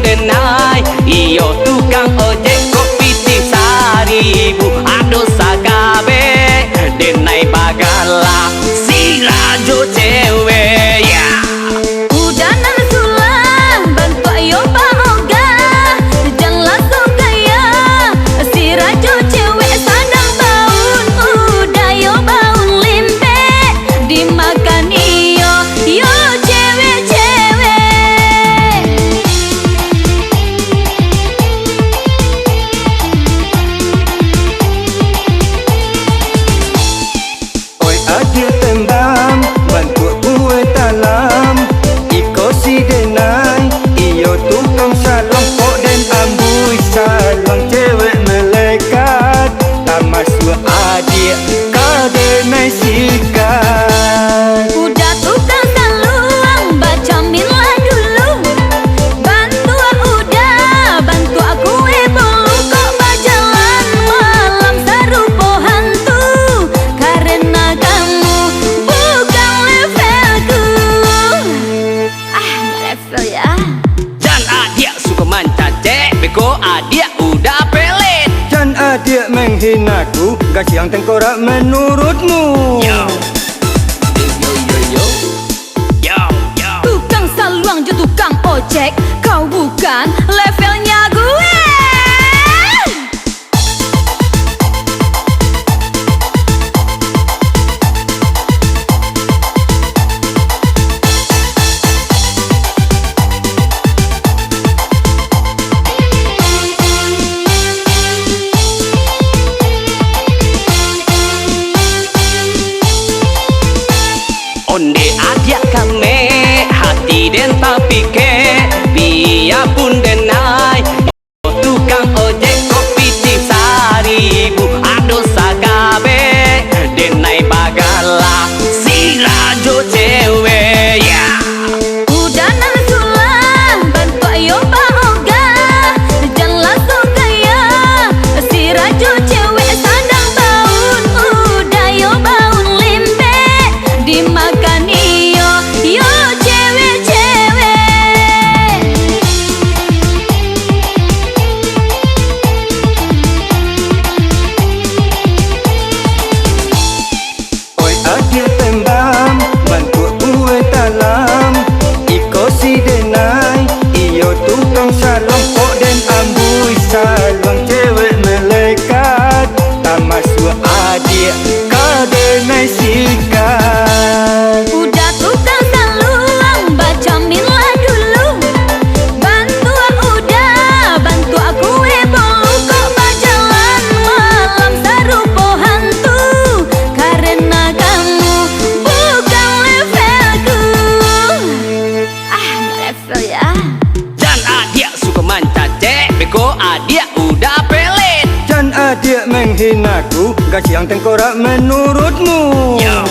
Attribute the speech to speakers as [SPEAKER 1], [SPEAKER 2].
[SPEAKER 1] denai. Iyo tukang ojek kopi Tisari bu aduh sakabe denai bagala si rajo cewek ya.
[SPEAKER 2] Udanan sulang bantu ayo Pak Oga, jangan langsung kaya si rajo cewek sadang baun. Udah yo baun limpe dimakan iyo yo cewek-cewek.
[SPEAKER 3] Oi adil tembang bantu kue talam iko si denai iyo tukang salong kok den ambui salong cewek melekat tamasua adik kau denai sikat.
[SPEAKER 2] Udah tukang saluang baca minlah dulu, bantu udah bantu aku bolu kok bajalan malam serupo hantu karena kamu bukan levelku. Nggak level ya.
[SPEAKER 1] Dan adik suka manca cek beko adik udah pelet.
[SPEAKER 3] Dan adik menghinaku gas yang tengkorak menurutmu.
[SPEAKER 1] Yo yo yo yo yo yo.
[SPEAKER 2] Tukang saluang je tukang ojek, kau bukan levelnya gue.
[SPEAKER 1] Onde adia kame hati den tapi ke biarpun denai. Tukang ojek kopi Tisari bu aduh sakabe denai bagala si rajo cewek ya.
[SPEAKER 2] Udanan sulang bantu ayo Pak Oga, jangan langsung kaya si rajo cewek sadang baun. Udah yo baun limpe dimakan iyo yo cewek-cewek.
[SPEAKER 3] Oi adil tembang bantu kue talam iko si denai iyo tukang salong kok den ambui salong cewek melekat tamasua adik kau denai sikat.
[SPEAKER 2] Udah tukang saluang baca minlah dulu, bantu udah bantu aku bolu kok bajalan malam serupo hantu karena kamu bukan levelku. Nggak level ya.
[SPEAKER 1] Dan adik suka manca cek beko adik udah pelet.
[SPEAKER 3] Dan adik menghinaku gas yang tengkorak menurutmu.
[SPEAKER 1] Yo